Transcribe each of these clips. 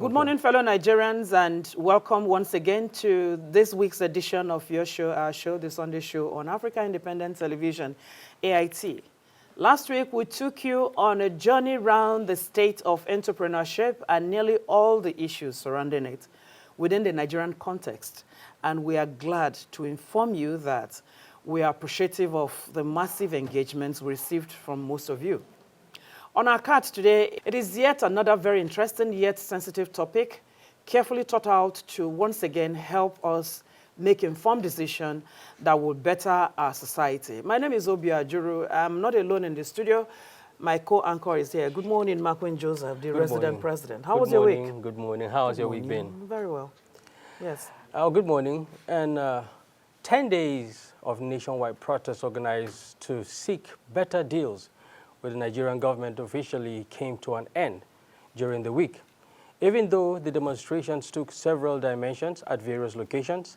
Good morning, fellow Nigerians, and welcome once again to this week's edition of your show, our show, the Sunday Show on Africa Independent Television, AIT. Last week, we took you on a journey around the state of entrepreneurship and nearly all the issues surrounding it within the Nigerian context. And we are glad to inform you that we are appreciative of the massive engagements we received from most of you. On our card today, it is yet another very interesting yet sensitive topic, carefully thought out to once again help us make informed decisions that will better our society. My name is Obi Ajuru. I'm not alone in the studio. My co-anchor is here. Good morning, Marquin Joseph, the resident president. How was your week? Good morning. How has your week been? Very well. Yes. Good morning. And 10 days of nationwide protests organized to seek better deals with the Nigerian government officially came to an end during the week. Even though the demonstrations took several dimensions at various locations,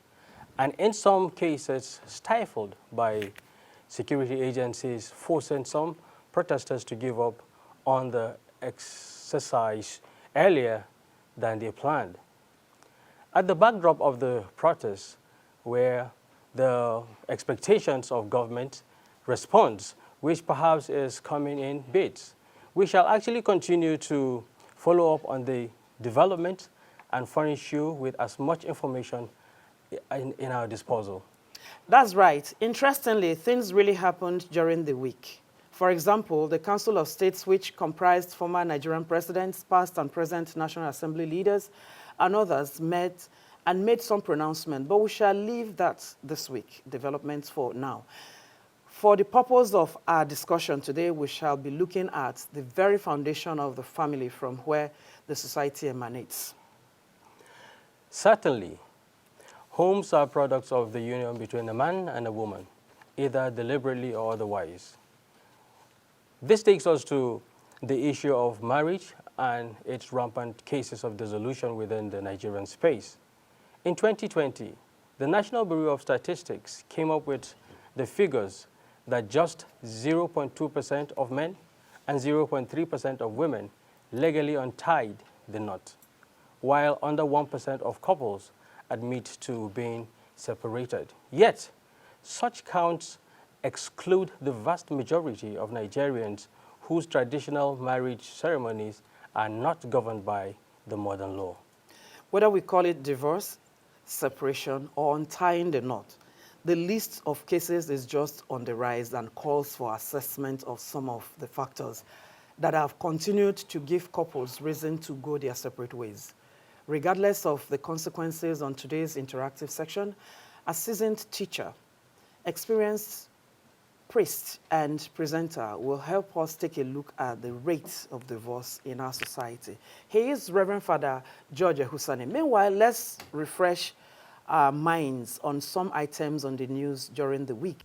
and in some cases stifled by security agencies, forcing some protesters to give up on the exercise earlier than they planned. At the backdrop of the protests were the expectations of government response, which perhaps is coming in bits. We shall actually continue to follow up on the development and furnish you with as much information in our disposal. That's right. Interestingly, things really happened during the week. For example, the Council of States, which comprised former Nigerian presidents, past and present National Assembly leaders, and others met and made some pronouncement, but we shall leave that this week, developments for now. For the purpose of our discussion today, we shall be looking at the very foundation of the family from where the society emanates. Certainly, homes are products of the union between a man and a woman, either deliberately or otherwise. This takes us to the issue of marriage and its rampant cases of dissolution within the Nigerian space. In 2020, the National Bureau of Statistics came up with the figures that just 0.2% of men and 0.3% of women legally untied the knot, while under 1% of couples admit to being separated. Yet, such counts exclude the vast majority of Nigerians whose traditional marriage ceremonies are not governed by the modern law. Whether we call it divorce, separation, or untying the knot, the list of cases is just on the rise and calls for assessment of some of the factors that have continued to give couples reason to go their separate ways. Regardless of the consequences on today's interactive section, a seasoned teacher, experienced priest, and presenter will help us take a look at the rate of divorce in our society. He is Reverend Father George Ehusani. Meanwhile, let's refresh our minds on some items on the news during the week.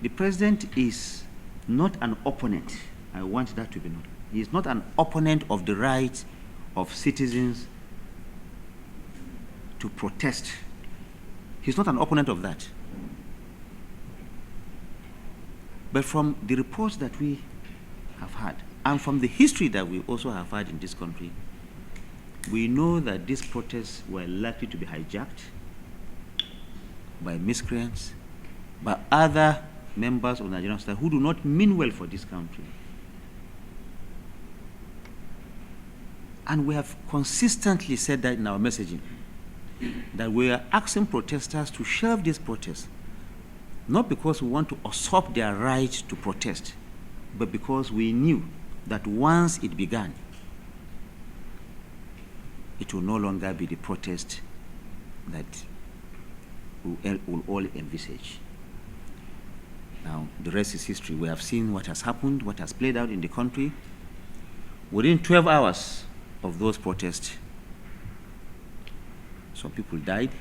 The president is not an opponent. I want that to be noted. He is not an opponent of the right of citizens to protest. He's not an opponent of that. But from the reports that we have had, and from the history that we also have had in this country, we know that these protests were likely to be hijacked by miscreants, by other members of Nigerian society who do not mean well for this country. And we have consistently said that in our messaging, that we are asking protesters to shelve these protests, not because we want to usurp their right to protest, but because we knew that once it began, it will no longer be the protest that we will all envisage. Now, the rest is history. We have seen what has happened, what has played out in the country. Within 12 hours of those protests, some people died,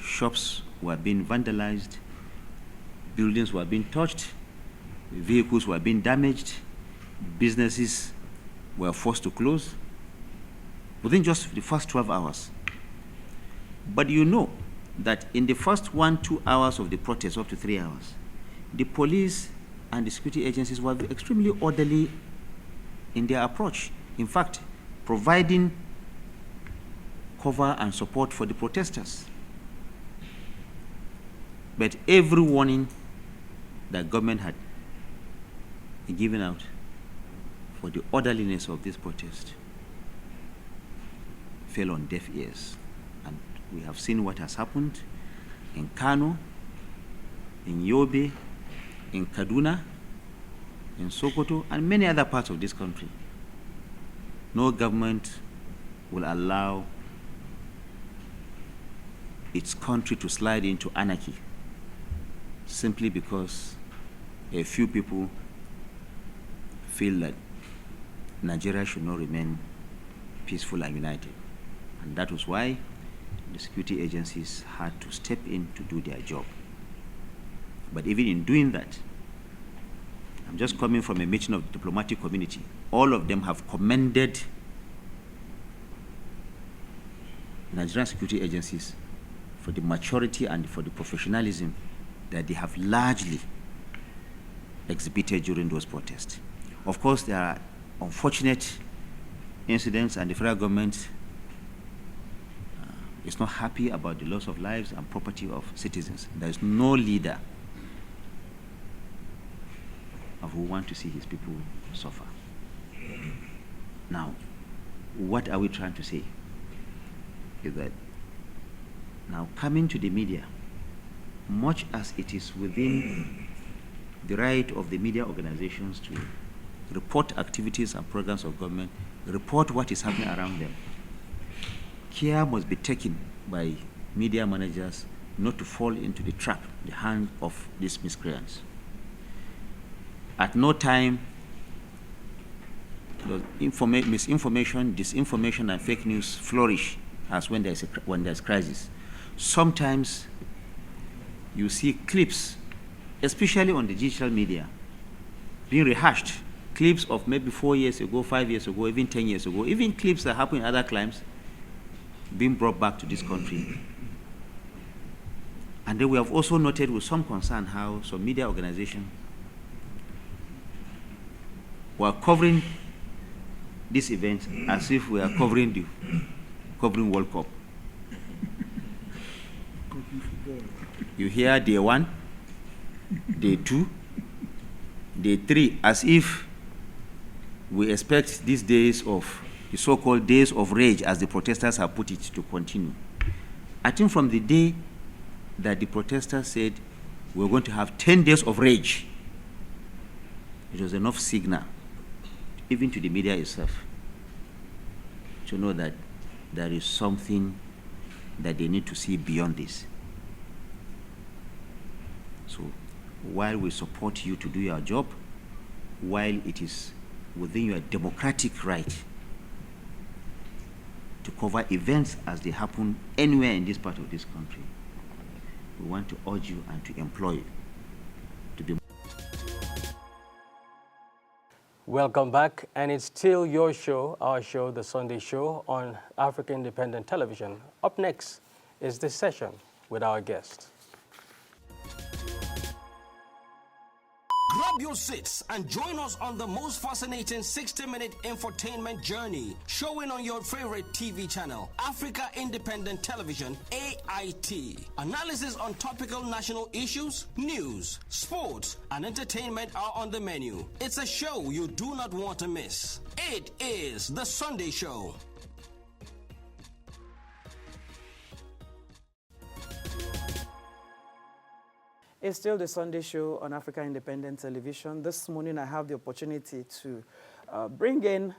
shops were being vandalized, buildings were being touched, vehicles were being damaged, businesses were forced to close within just the first 12 hours. But you know that in the first 1-2 hours of the protest, up to 3 hours, the police and the security agencies were extremely orderly in their approach. In fact, providing cover and support for the protesters. But every warning that government had given out for the orderliness of this protest fell on deaf ears. And we have seen what has happened in Kano, in Yobe, in Kaduna, in Sokoto, and many other parts of this country. No government will allow its country to slide into anarchy simply because a few people feel that Nigeria should not remain peaceful and united. And that was why the security agencies had to step in to do their job. But even in doing that, I'm just coming from a meeting of the diplomatic community. All of them have commended Nigerian security agencies for the maturity and for the professionalism that they have largely exhibited during those protests. Of course, there are unfortunate incidents, and the federal government is not happy about the loss of lives and property of citizens. There is no leader who wants to see his people suffer. Now, what are we trying to say? Is that now coming to the media, much as it is within the right of the media organizations to report activities and programs of government, report what is happening around them, care must be taken by media managers not to fall into the trap, the hand of these miscreants. At no time does misinformation, disinformation, and fake news flourish as when there's crisis. Sometimes you see clips, especially on the digital media, being rehashed. Clips of maybe 4 years ago, 5 years ago, even 10 years ago, even clips that happen in other climes being brought back to this country. And then we have also noted with some concern how some media organizations were covering this event as if we are covering World Cup. You hear day 1, day 2, day 3, as if we expect these days of the so-called days of rage, as the protesters have put it, to continue. I think from the day that the protesters said we're going to have 10 days of rage, it was enough signal, even to the media itself, to know that there is something that they need to see beyond this. So while we support you to do your job, while it is within your democratic right to cover events as they happen anywhere in this part of this country, we want to urge you and to employ you Welcome back, and it's still your show, our show, The Sunday Show on African Independent Television. Up next is this session with our guest. Grab your seats and join us on the most fascinating 60-minute infotainment journey, showing on your favorite TV channel, Africa Independent Television, AIT. Analysis on topical national issues, news, sports, and entertainment are on the menu. It's a show you do not want to miss. It is The Sunday Show. It's still the Sunday Show on Africa Independent Television. This morning I have the opportunity to bring in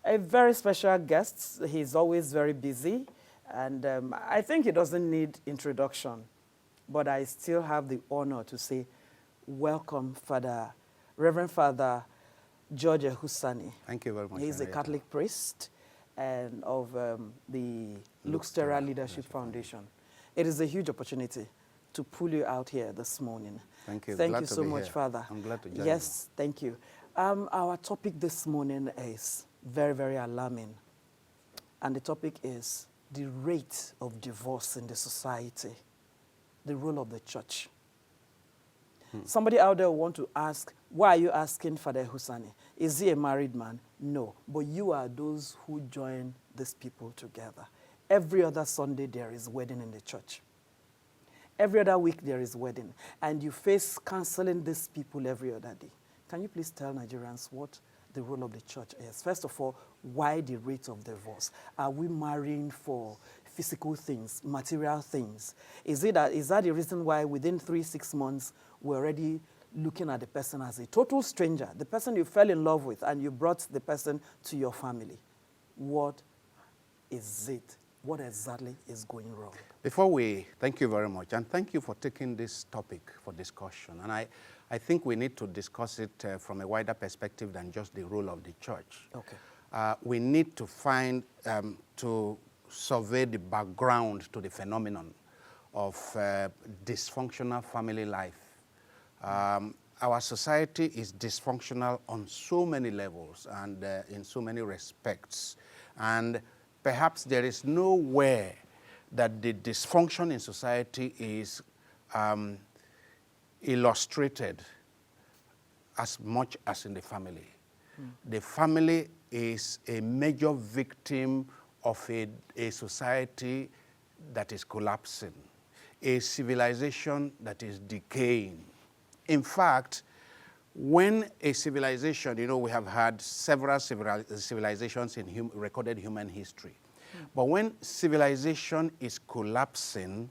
a very special guest. He's always very busy, and I think he doesn't need introduction, but I still have the honor to say welcome, Reverend Father George Ehusani. Thank you very much. He's a Catholic priest and of the Lux Tera Leadership Foundation. It is a huge opportunity to pull you out here this morning. Thank you. Thank Glad you to so be much, here. Father. I'm glad to join Yes, thank you. Our topic this morning is very, very alarming. And the topic is the rate of divorce in the society, the role of the church. Somebody out there will want to ask, why are you asking Father Ehusani? Is he a married man? No. But you are those who join these people together. Every other Sunday there is wedding in the church. Every other week there is wedding, and you face counseling these people every other day. Can you please tell Nigerians what the role of the church is? First of all, why the rate of divorce? Are we marrying for physical things, material things? Is that the reason why within 3-6 months we're already looking at the person as a total stranger, the person you fell in love with, and you brought the person to your family? What is it? What exactly is going wrong? Thank you very much, and thank you for taking this topic for discussion. And I think we need to discuss it from a wider perspective than just the role of the church. Okay. We need to to survey the background to the phenomenon of dysfunctional family life. Our society is dysfunctional on so many levels and in so many respects. And perhaps there is nowhere that the dysfunction in society is illustrated as much as in the family. The family is a major victim of a society that is collapsing, a civilization that is decaying. In fact, when a civilization, we have had several civilizations in recorded human history. But when civilization is collapsing,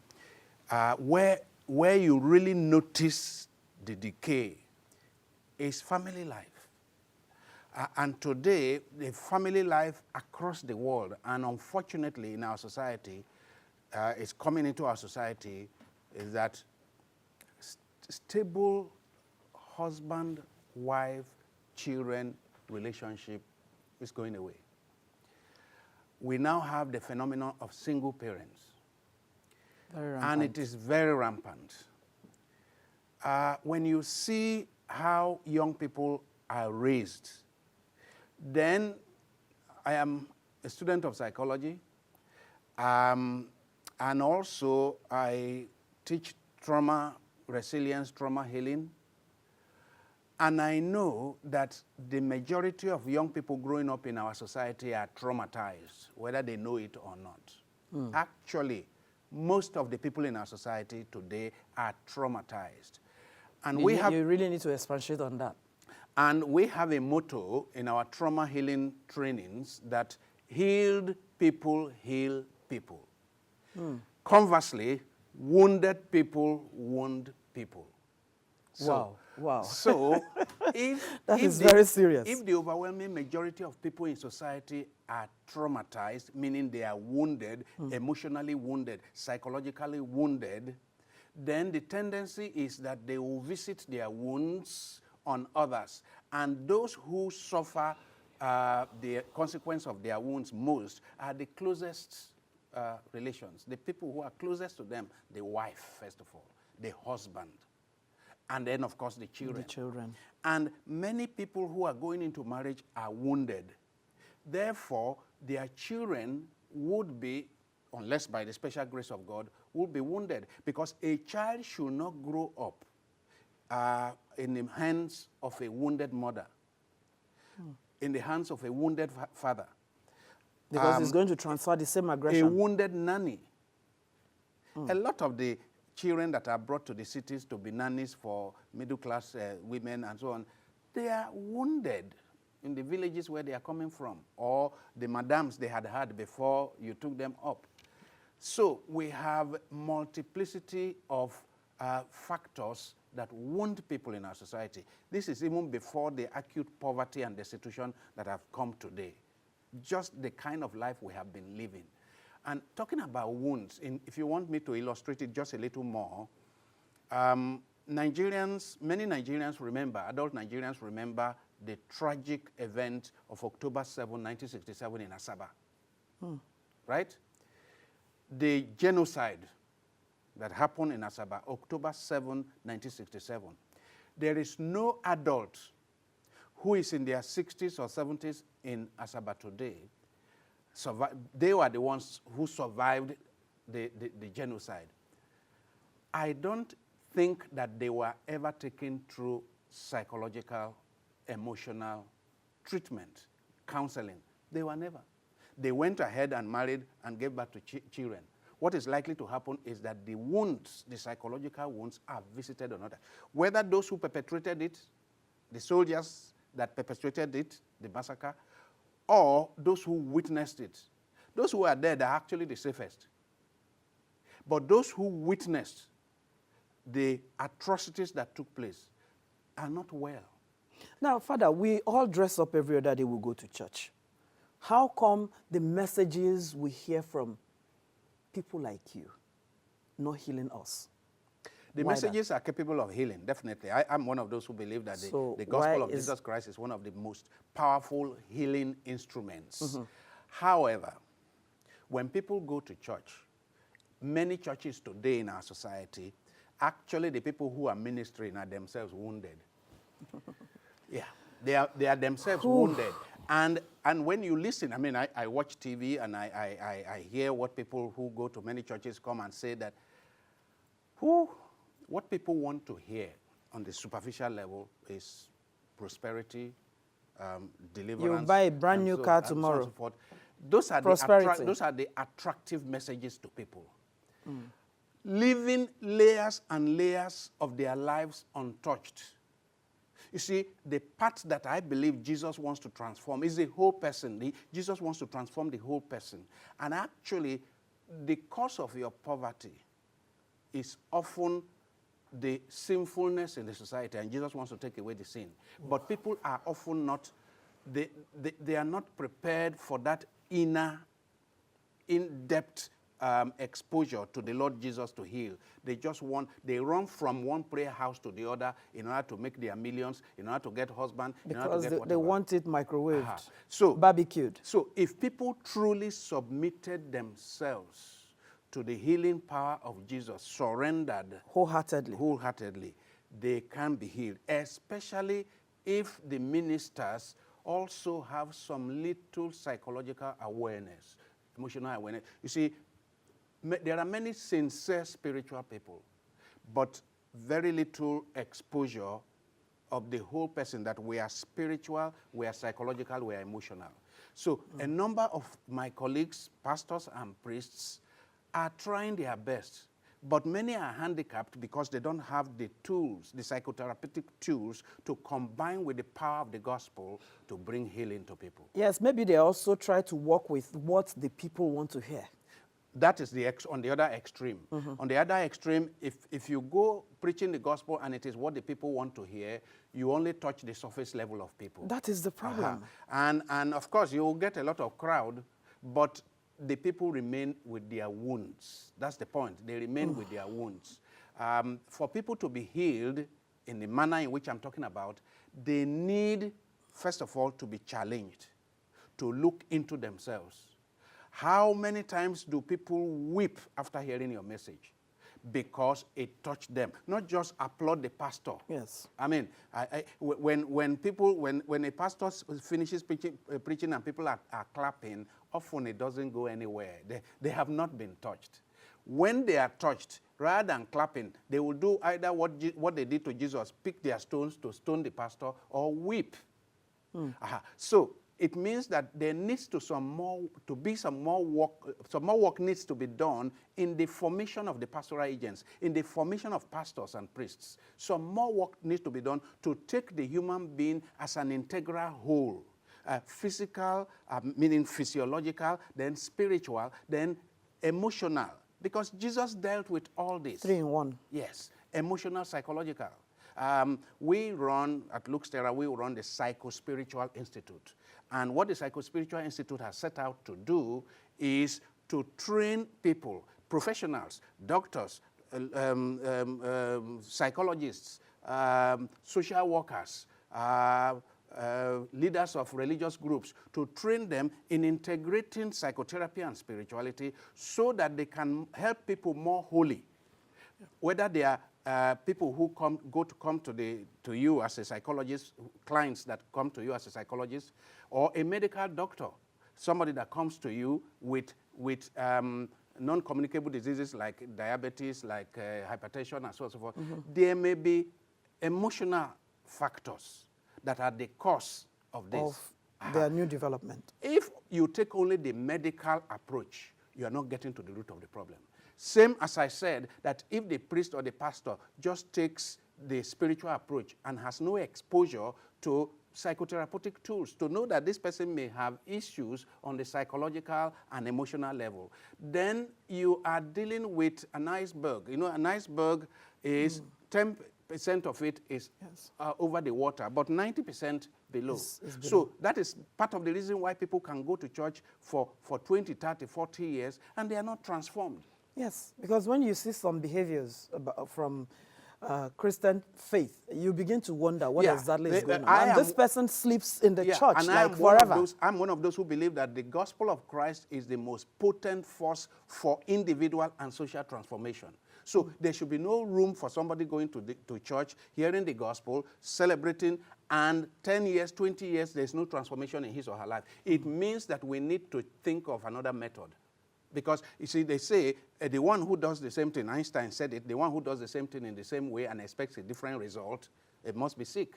where you really notice the decay is family life. And today, the family life across the world, and unfortunately in our society, is coming into our society, is that stable husband, wife, children relationship is going away. We now have the phenomenon of single parents. Very rampant. And it is very rampant. When you see how young people are raised, then I am a student of psychology, and also I teach trauma resilience, trauma healing. And I know that the majority of young people growing up in our society are traumatized, whether they know it or not. Actually, most of the people in our society today are traumatized. And you really need to expatiate on that. And we have a motto in our trauma healing trainings that healed people heal people. Conversely, wounded people wound people. Wow. So, that is very serious. If the overwhelming majority of people in society are traumatized, meaning they are wounded, emotionally wounded, psychologically wounded, then the tendency is that they will visit their wounds on others. And those who suffer the consequence of their wounds most are the closest relations, the people who are closest to them, the wife, first of all, the husband. and then, of course, the children. The children. And many people who are going into marriage are wounded. Therefore, their children would be, unless by the special grace of God, would be wounded. Because a child should not grow up in the hands of a wounded mother, in the hands of a wounded father. Because it's going to transfer the same aggression. A wounded nanny. A lot of the children that are brought to the cities to be nannies for middle-class women and so on, they are wounded in the villages where they are coming from, or the madams they had before you took them up. So we have multiplicity of factors that wound people in our society. This is even before the acute poverty and destitution that have come today. Just the kind of life we have been living. And talking about wounds, if you want me to illustrate it just a little more, many Nigerians remember, adult Nigerians remember the tragic event of October 7, 1967 in Asaba, right? The genocide that happened in Asaba, October 7, 1967. There is no adult who is in their 60s or 70s in Asaba today. They were the ones who survived the genocide. I don't think that they were ever taken through psychological, emotional treatment, counseling. They were never. They went ahead and married and gave birth to children. What is likely to happen is that the wounds, the psychological wounds, are visited or not. Whether those who perpetrated it, the soldiers that perpetrated it, the massacre, or those who witnessed it. Those who are dead are actually the safest. But those who witnessed the atrocities that took place are not well. Now, Father, we all dress up every other day we go to church. How come the messages we hear from people like you not healing us? The Why messages that? are capable of healing, definitely. I'm one of those who believe that the gospel of Jesus Christ is one of the most powerful healing instruments. However, when people go to church, many churches today in our society, actually the people who are ministering are themselves wounded. Yeah, they are themselves wounded. And when you listen, I mean, I watch TV and I hear what people who go to many churches come and say that what people want to hear on the superficial level is prosperity, deliverance. You buy a brand new car tomorrow. So on and so forth. Those are the attractive messages to people. Leaving layers and layers of their lives untouched. You see, the part that I believe Jesus wants to transform is the whole person. Jesus wants to transform the whole person. And actually, the cause of your poverty is often the sinfulness in the society, and Jesus wants to take away the sin. But people are often not, they are not prepared for that inner, in-depth exposure to the Lord Jesus to heal. They run from one prayer house to the other in order to make their millions, in order to get husband, in order to get whatever. They want it microwaved, so barbecued. So if people truly submitted themselves to the healing power of Jesus, surrendered wholeheartedly, they can be healed, especially if the ministers also have some little psychological awareness, emotional awareness. You see, there are many sincere spiritual people, but very little exposure of the whole person, that we are spiritual, we are psychological, we are emotional. So a number of my colleagues, pastors and priests, are trying their best, but many are handicapped because they don't have the tools, the psychotherapeutic tools, to combine with the power of the gospel to bring healing to people. Yes, maybe they also try to work with what the people want to hear. That is on the other extreme. On the other extreme, if you go preaching the gospel and it is what the people want to hear, you only touch the surface level of people. That is the problem. And of course, you will get a lot of crowd, but the people remain with their wounds. That's the point. They remain with their wounds. For people to be healed in the manner in which I'm talking about, they need, first of all, to be challenged, to look into themselves. How many times do people weep after hearing your message? because it touched them. Not just applaud the pastor. Yes. I mean, when a pastor finishes preaching and people are clapping, often it doesn't go anywhere. They have not been touched. When they are touched, rather than clapping, they will do either what they did to Jesus, pick their stones to stone the pastor, or weep. So it means that there needs to be some more work needs to be done in the formation of the pastoral agents, in the formation of pastors and priests. Some more work needs to be done to take the human being as an integral whole. Physical, meaning physiological, then spiritual, then emotional. Because Jesus dealt with all this. 3 in 1. Yes, emotional, psychological. We run, at Lux Tera, we run the Psycho-Spiritual Institute. And what the Psycho-Spiritual Institute has set out to do is to train people, professionals, doctors, psychologists, social workers, leaders of religious groups, to train them in integrating psychotherapy and spirituality so that they can help people more wholly. Whether they are people who come to you as a psychologist, clients that come to you as a psychologist, or a medical doctor, somebody that comes to you with non-communicable diseases like diabetes, like hypertension, and so on and so forth. There may be emotional factors that are the cause of this. Of their new development. If you take only the medical approach, you are not getting to the root of the problem. Same as I said, that if the priest or the pastor just takes the spiritual approach and has no exposure to psychotherapeutic tools to know that this person may have issues on the psychological and emotional level, then you are dealing with an iceberg. You know, an iceberg is 10% of it is over the water, but 90% below. Is below. So that is part of the reason why people can go to church for 20, 30, 40 years and they are not transformed. Yes, because when you see some behaviors from Christian faith, you begin to wonder what exactly is going on. And this person sleeps in the church and like forever. I'm one of those who believe that the gospel of Christ is the most potent force for individual and social transformation. So there should be no room for somebody going to church, hearing the gospel, celebrating, and 10 years, 20 years, there's no transformation in his or her life. It means that we need to think of another method. Because, you see, they say the one who does the same thing, Einstein said it, the one who does the same thing in the same way and expects a different result, it must be sick.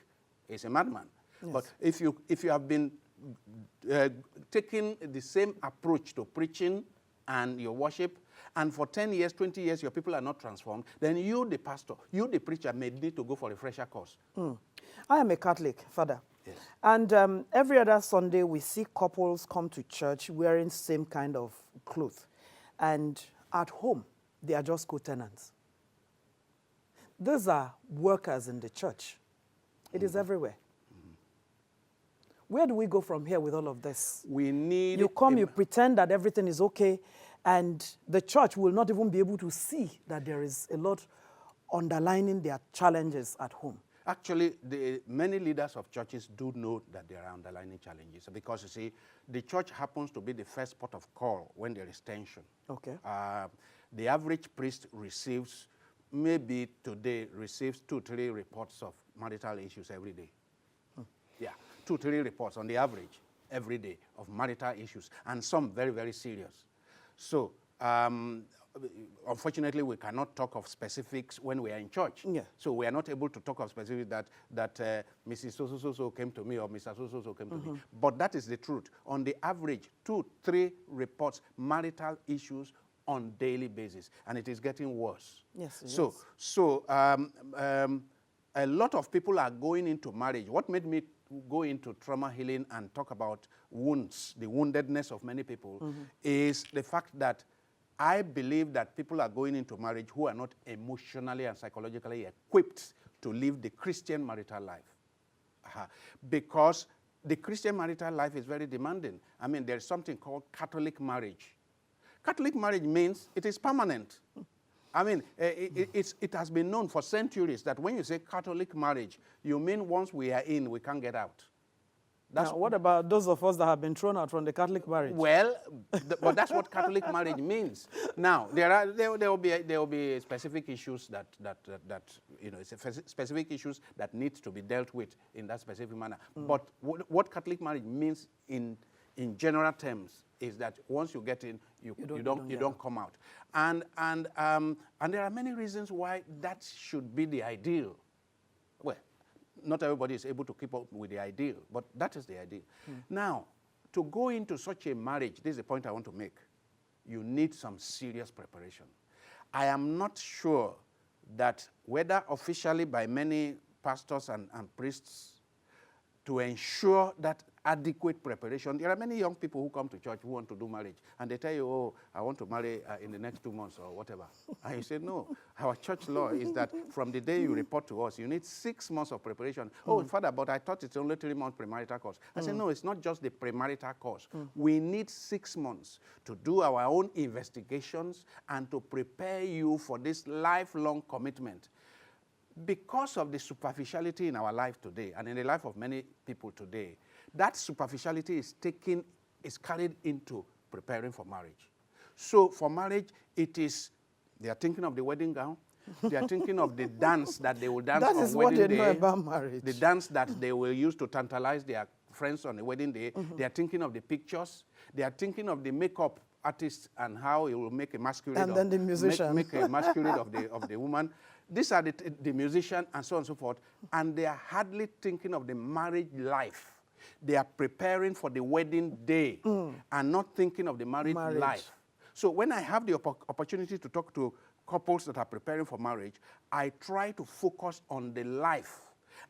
It's a madman. Yes. But if you have been taking the same approach to preaching and your worship, and for 10 years, 20 years, your people are not transformed, then you, the pastor, you, the preacher, may need to go for a refresher course. I am a Catholic, Father. Yes. And every other Sunday, we see couples come to church wearing same kind of clothes. And at home, they are just co-tenants. These are workers in the church. It is everywhere. Where do we go from here with all of this? We need... You come, you pretend that everything is okay, and the church will not even be able to see that there is a lot underlining their challenges at home. Actually, many leaders of churches do know that there are underlying challenges because, you see, the church happens to be the first port of call when there is tension. Okay. The average priest receives, maybe today, receives 2-3 reports of marital issues every day. Yeah, 2-3 reports on the average every day of marital issues, and some very, very serious. So, unfortunately, we cannot talk of specifics when we are in church. Yeah. So we are not able to talk of specifics that Mrs. So-so-so came to me or Mr. So-so-so came to me. But that is the truth. On the average, 2-3 reports, marital issues on daily basis. And it is getting worse. Yes, it is. So a lot of people are going into marriage. What made me go into trauma healing and talk about wounds, the woundedness of many people, is the fact that I believe that people are going into marriage who are not emotionally and psychologically equipped to live the Christian marital life. Because the Christian marital life is very demanding. I mean, there's something called Catholic marriage. Catholic marriage means it is permanent. I mean, it has been known for centuries that when you say Catholic marriage, you mean once we are in, we can't get out. Now, what about those of us that have been thrown out from the Catholic marriage? Well, but that's what Catholic marriage means. Now, there will be specific issues that specific issues that need to be dealt with in that specific manner. But what Catholic marriage means in general terms is that once you get in, you don't come out. And there are many reasons why that should be the ideal. Well, not everybody is able to keep up with the ideal, but that is the ideal. Now, to go into such a marriage, this is the point I want to make, you need some serious preparation. I am not sure that whether officially by many pastors and priests to ensure that adequate preparation. There are many young people who come to church who want to do marriage, and they tell you, oh, I want to marry in the next 2 months or whatever. And you say, no, our church law is that from the day you report to us, you need 6 months of preparation. Oh, Father, but I thought it's only 3 months premarital course. I said, no, it's not just the premarital course. We need 6 months to do our own investigations and to prepare you for this lifelong commitment. Because of the superficiality in our life today and in the life of many people today, that superficiality is carried into preparing for marriage. So for marriage, they are thinking of the wedding gown. They are thinking of the dance that they will dance on wedding day. That is what they know about marriage. The dance that they will use to tantalize their friends on the wedding day. They are thinking of the pictures. They are thinking of the makeup artist and how it will make a masquerade. And then the musician. Make a masquerade of the woman. These are the musician and so on and so forth. And they are hardly thinking of the marriage life. They are preparing for the wedding day and not thinking of the marriage life. So when I have the opportunity to talk to couples that are preparing for marriage, I try to focus on the life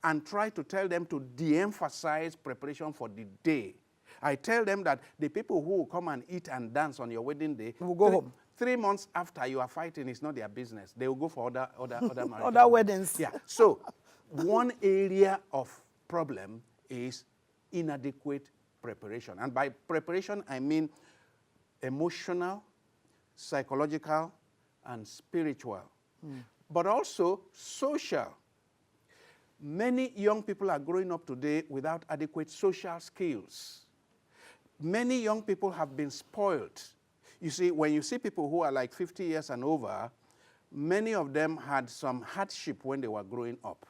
and try to tell them to de-emphasize preparation for the day. I tell them that the people who will come and eat and dance on your wedding day will go home. 3 months after you are fighting, it's not their business. They will go for other marriages. Other weddings. Yeah. So one area of problem is inadequate preparation. And by preparation, I mean emotional, psychological, and spiritual, but also social. Many young people are growing up today without adequate social skills. Many young people have been spoiled. You see, when you see people who are like 50 years and over, many of them had some hardship when they were growing up.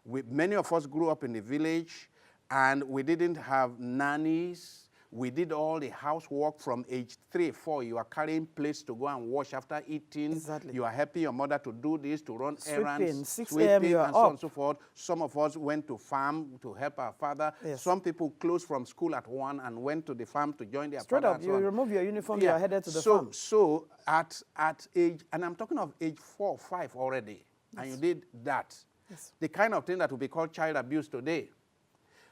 Many of us grew up in the village, and we didn't have nannies. We did all the housework from age 3, 4. You are carrying plates to go and wash after eating. Exactly. You are helping your mother to do this, to run errands, sweeping, and so on and so forth. Some of us went to farm to help our father. Yes. Some people closed from school at 1 and went to the farm to join their father. Straight up, you remove your uniform, you are headed to the farm. So at age, and I'm talking of age 4 or 5 already, yes. And you did that. Yes. The kind of thing that would be called child abuse today.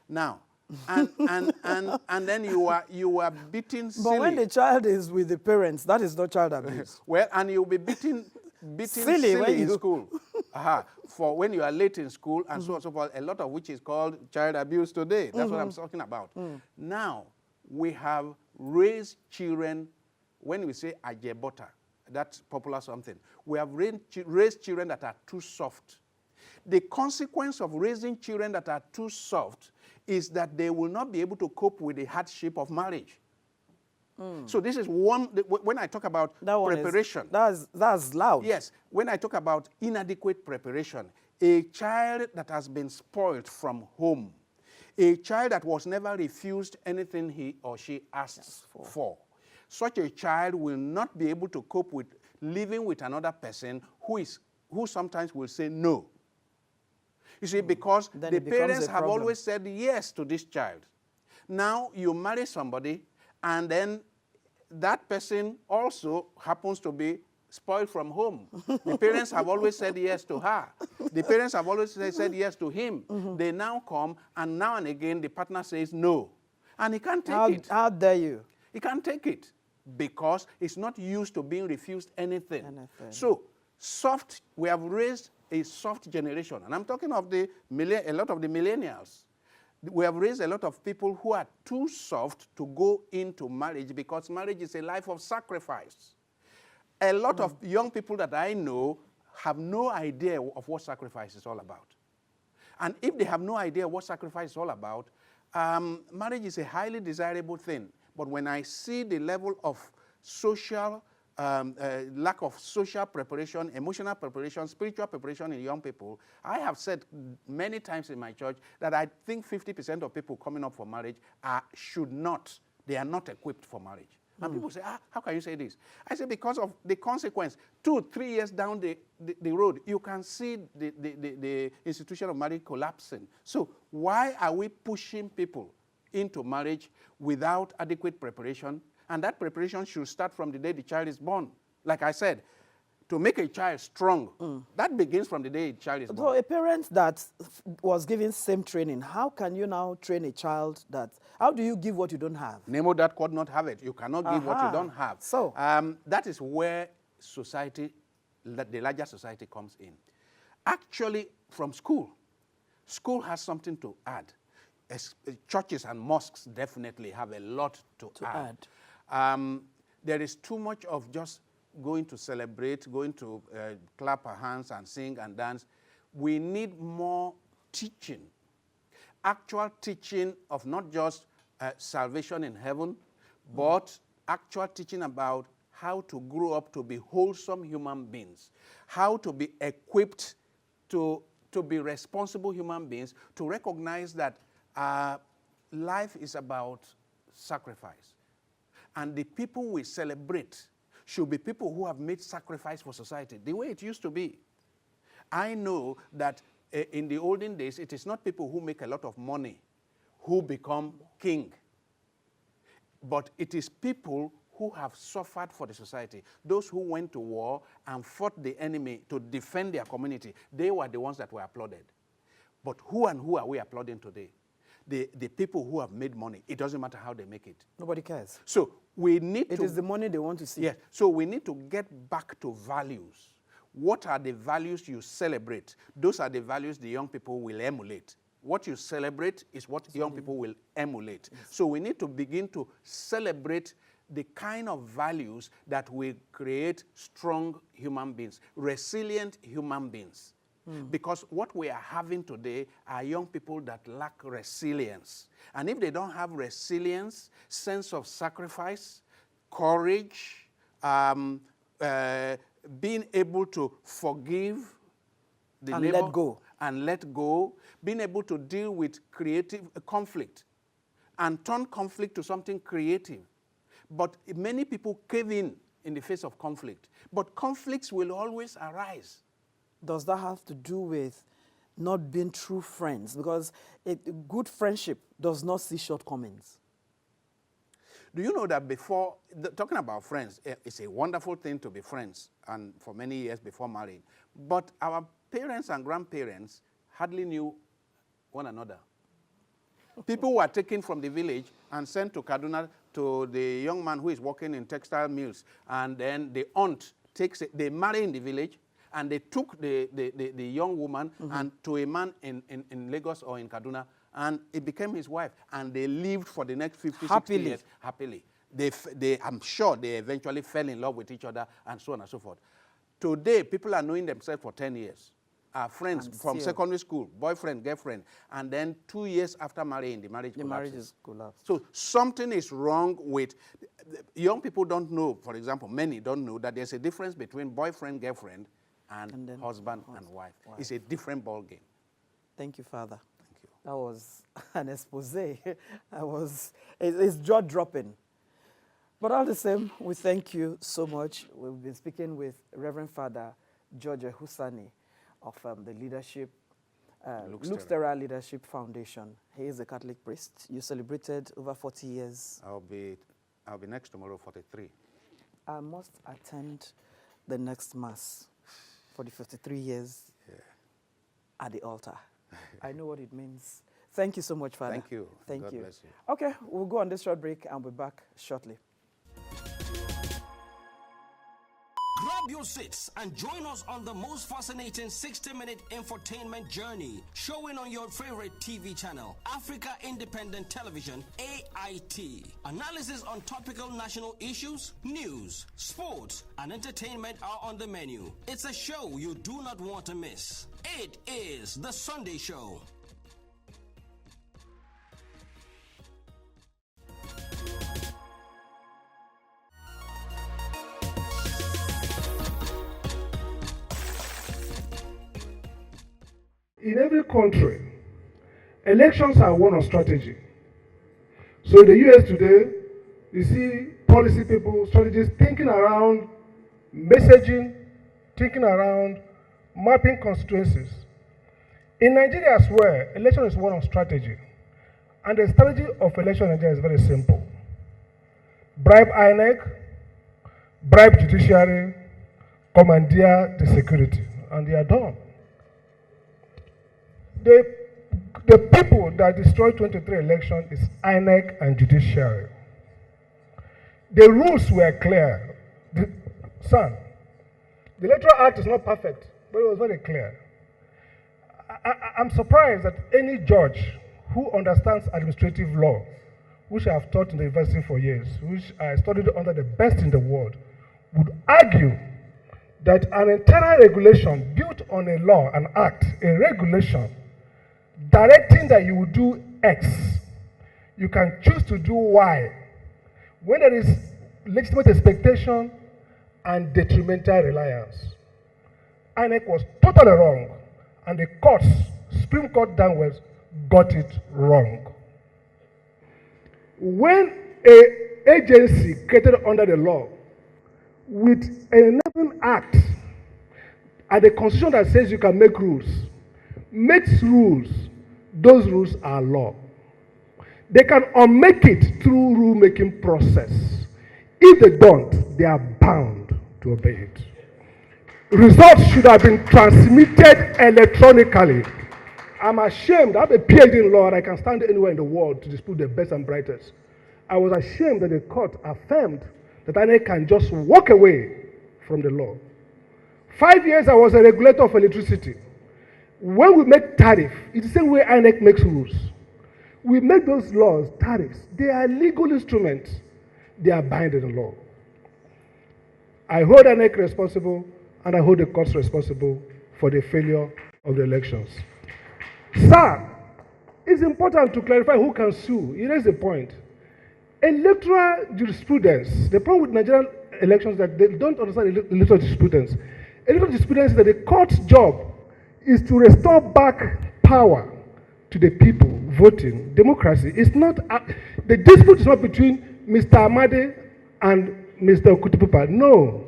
Now, and then you are beaten silly. But when the child is with the parents, that is not child abuse. Well, and you'll be beaten silly in school. For when you are late in school and so on and so forth, a lot of which is called child abuse today. That's what I'm talking about. Now, we have raised children, when we say ajebota, that's popular something. We have raised children that are too soft. The consequence of raising children that are too soft is that they will not be able to cope with the hardship of marriage. So this is one, when I talk about preparation. That's loud. Yes, when I talk about inadequate preparation, a child that has been spoiled from home, a child that was never refused anything he or she asks for, such a child will not be able to cope with living with another person who sometimes will say no. You see, because the parents have always said yes to this child. Now you marry somebody, and then that person also happens to be spoiled from home. The parents have always said yes to her. The parents have always said yes to him. They now come, and now and again the partner says no. And he can't take it. How dare you? He can't take it because he's not used to being refused anything. So, we have raised a soft generation. And I'm talking of a lot of the millennials. We have raised a lot of people who are too soft to go into marriage because marriage is a life of sacrifice. A lot of young people that I know have no idea of what sacrifice is all about. And if they have no idea what sacrifice is all about, marriage is a highly desirable thing. But when I see the level of social, lack of social preparation, emotional preparation, spiritual preparation in young people, I have said many times in my church that I think 50% of people coming up for marriage they are not equipped for marriage. And people say, how can you say this? I say, because of the consequence. 2-3 years down the road, you can see the institution of marriage collapsing. So why are we pushing people into marriage without adequate preparation? And that preparation should start from the day the child is born. Like I said, to make a child strong, that begins from the day a child is born. So a parent that was given same training, how can you now train a child how do you give what you don't have? Nemo that could not have it. You cannot give what you don't have. So that is where society, the larger society comes in. Actually, from school has something to add. Churches and mosques definitely have a lot to add. There is too much of just going to celebrate, going to clap our hands and sing and dance. We need more teaching, actual teaching of not just salvation in heaven, but actual teaching about how to grow up to be wholesome human beings, how to be equipped to be responsible human beings, to recognize that life is about sacrifice. And the people we celebrate should be people who have made sacrifice for society, the way it used to be. I know that in the olden days, it is not people who make a lot of money who become king, but it is people who have suffered for the society. Those who went to war and fought the enemy to defend their community, they were the ones that were applauded. But who are we applauding today? The people who have made money. It doesn't matter how they make it. Nobody cares. So we need It is the money they want to see. Yes. So we need to get back to values. What are the values you celebrate? Those are the values the young people will emulate. What you celebrate is what young people will emulate. Yes. So we need to begin to celebrate the kind of values that will create strong human beings, resilient human beings. Because what we are having today are young people that lack resilience. And if they don't have resilience, sense of sacrifice, courage, being able to forgive the and neighbor let go. And let go, being able to deal with creative conflict and turn conflict to something creative. But many people cave in the face of conflict. But conflicts will always arise. Does that have to do with not being true friends? Because a good friendship does not see shortcomings. Do you know that before, talking about friends, it's a wonderful thing to be friends, and for many years before marriage. But our parents and grandparents hardly knew one another. People were taken from the village and sent to Kaduna to the young man who is working in textile mills. And then the aunt they marry in the village, and they took the young woman and to a man in Lagos or in Kaduna, and it became his wife. And they lived for the next 50, 60 years happily. I'm sure they eventually fell in love with each other and so on and so forth. Today, people are knowing themselves for 10 years. Our friends from secondary school, boyfriend, girlfriend, and then 2 years after marrying, the marriage collapses. So something is wrong with, young people don't know, for example, many don't know that there's a difference between boyfriend, girlfriend, and husband and wife. It's a different ball game. Thank you, Father. Thank you. That was an expose. It's jaw-dropping. But all the same, we thank you so much. We've been speaking with Reverend Father George Ehusani of the leadership, Lux Tera Leadership Foundation. He is a Catholic priest. You celebrated over 40 years. I'll be next tomorrow, 43. I must attend the next Mass for the 53 years at the altar. I know what it means. Thank you so much, Father. Thank you. Thank God you. Bless you. Okay, we'll go on this short break and we'll be back shortly. Grab your seats and join us on the most fascinating 60-minute infotainment journey, showing on your favorite TV channel, Africa Independent Television, AIT. Analysis on topical national issues, news, sports, and entertainment are on the menu. It's a show you do not want to miss. It is The Sunday Show. in every country, elections are one of strategy. So in the US today, you see policy people, strategists thinking around messaging, thinking around mapping constituencies. In Nigeria as well, election is one of strategy. And the strategy of election in Nigeria is very simple. Bribe INEC, bribe judiciary, commandeer the security, and they are done. The people that destroyed 23 election is INEC and judiciary. The rules were clear. The Electoral Act is not perfect, but it was very clear. I'm surprised that any judge who understands administrative law, which I have taught in the university for years, which I studied under the best in the world, would argue that an entire regulation built on a law, an act, a regulation, directing that you will do X, you can choose to do Y, when there is legitimate expectation and detrimental reliance. INEC was totally wrong, and the courts, Supreme Court downwards, got it wrong. When an agency created under the law with an enabling act and the constitution that says you can make rules, makes rules, those rules are law. They can unmake it through rule-making process. If they don't, they are bound to obey it. Results should have been transmitted electronically. I'm ashamed. I have a PhD in law and I can stand anywhere in the world to dispute the best and brightest. I was ashamed that the court affirmed that INEC can just walk away from the law. 5 years I was a regulator of electricity. When we make tariff, it's the same way INEC makes rules. We make those laws, tariffs. They are legal instruments. They are binding in law. I hold INEC responsible and I hold the courts responsible for the failure of the elections. Sir, it's important to clarify who can sue. You raise the point. Electoral jurisprudence, the problem with Nigerian elections is that they don't understand electoral jurisprudence. Electoral jurisprudence is that the court's job is to restore back power to the people voting. Democracy is not, the dispute is not between Mr. Amade and Mr. Okutupupa. No.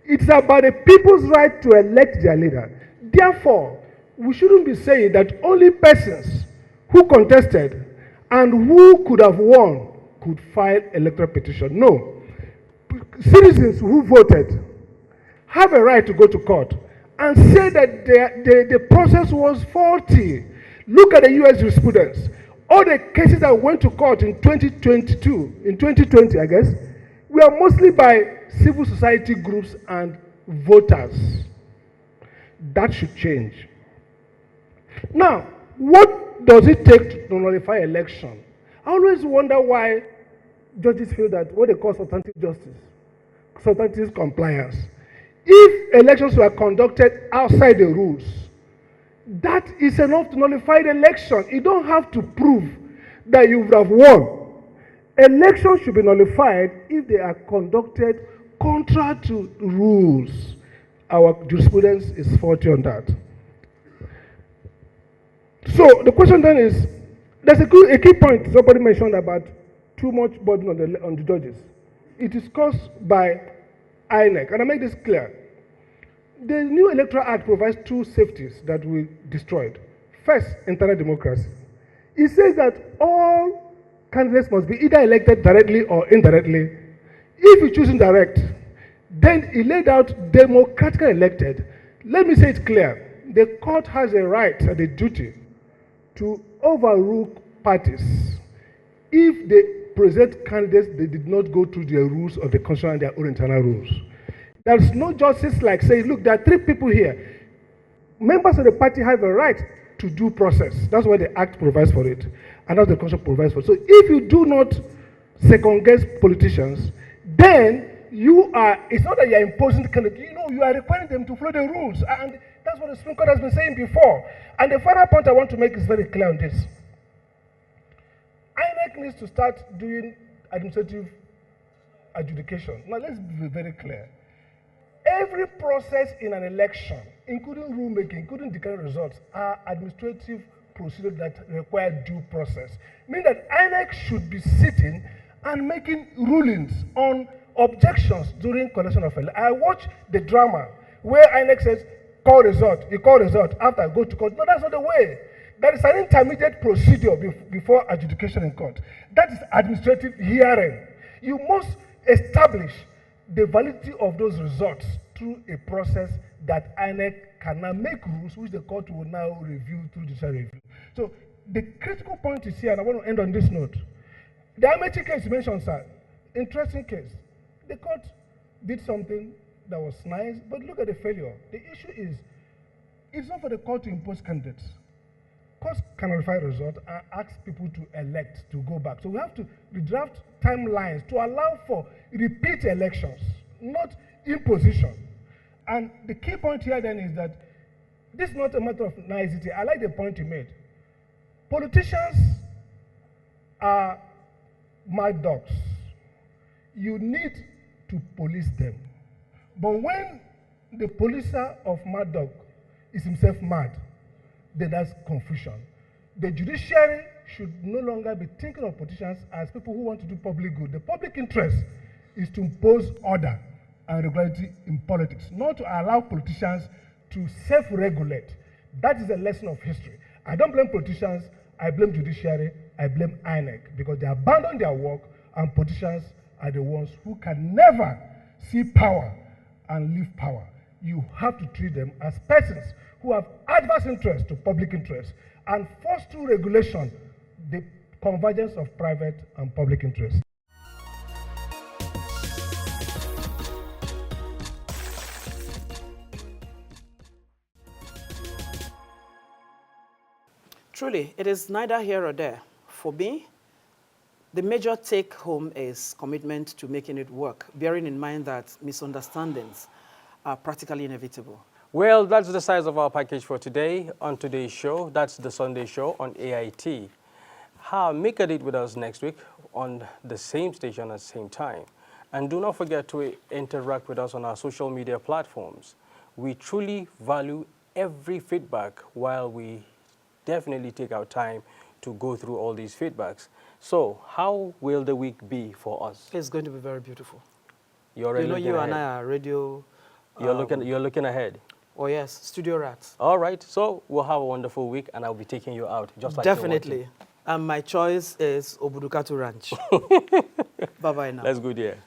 It's about the people's right to elect their leader. Therefore, we shouldn't be saying that only persons who contested and who could have won could file electoral petition. No. Citizens who voted have a right to go to court and say that the process was faulty. Look at the US jurisprudence. All the cases that went to court in 2020, I guess, were mostly by civil society groups and voters. That should change. Now, what does it take to nullify election? I always wonder why judges feel that what they call substantive justice, substantive compliance. If elections were conducted outside the rules, that is enough to nullify the election. You don't have to prove that you would have won. Elections should be nullified if they are conducted contrary to rules. Our jurisprudence is faulty on that. So the question then is, there's a key point somebody mentioned about too much burden on the judges. It is caused by INEC, and I make this clear. The new Electoral Act provides two safeties that we destroyed. First, internal democracy. It says that all candidates must be either elected directly or indirectly. If you choose indirect, then it laid out democratically elected. Let me say it clear. The court has a right and a duty to overrule parties if they present candidates that did not go through the rules of the constitution and their own internal rules. There's no justice like saying, look, there are 3 people here. Members of the party have a right to due process. That's what the Act provides for it. And that's what the Constitution provides for it. So if you do not second-guess politicians, then it's not that you're imposing the candidate, you are requiring them to follow the rules. And that's what the Supreme Court has been saying before. And the final point I want to make is very clear on this. INEC needs to start doing administrative adjudication. Now let's be very clear. Every process in an election including rulemaking, including declaring results, are administrative procedures that require due process. Meaning that INEC should be sitting and making rulings on objections during collection of elections. I watch the drama where INEC says, call result, you call result, after go to court. No, that's not the way. There is an intermediate procedure before adjudication in court. That is administrative hearing. You must establish the validity of those results through a process that INEC can now make rules, which the court will now review through judicial review. So the critical point is here, and I want to end on this note. The Amechi case you mentioned, sir, interesting case. The court did something that was nice, but look at the failure. The issue is, it's not for the court to impose candidates. Courts can verify results and ask people to elect, to go back. So we have to redraft timelines to allow for repeat elections, not imposition. And the key point here then is that this is not a matter of nicety. I like the point you made. Politicians are mad dogs. You need to police them. But when the policer of mad dog is himself mad, then that's confusion. The judiciary should no longer be thinking of politicians as people who want to do public good. The public interest is to impose order and regularity in politics, not to allow politicians to self-regulate. That is a lesson of history. I don't blame politicians, I blame judiciary, I blame INEC, because they abandon their work, and politicians are the ones who can never see power and leave power. You have to treat them as persons who have adverse interest to public interest and force through regulation the convergence of private and public interest. Truly, it is neither here or there. For me, the major take-home is commitment to making it work, bearing in mind that misunderstandings are practically inevitable. Well, that's the size of our package for today on today's show. That's the Sunday show on AIT. Make a date with us next week on the same station at the same time. And do not forget to interact with us on our social media platforms. We truly value every feedback, while we definitely take our time to go through all these feedbacks. So how will the week be for us? It's going to be very beautiful. You're already you know, looking you ahead. and I are radio. You're looking ahead. Oh yes, studio rats. All right, so we'll have a wonderful week, and I'll be taking you out just like Definitely. And my choice is Obudukatu Ranch. Bye-bye now. Let's go there.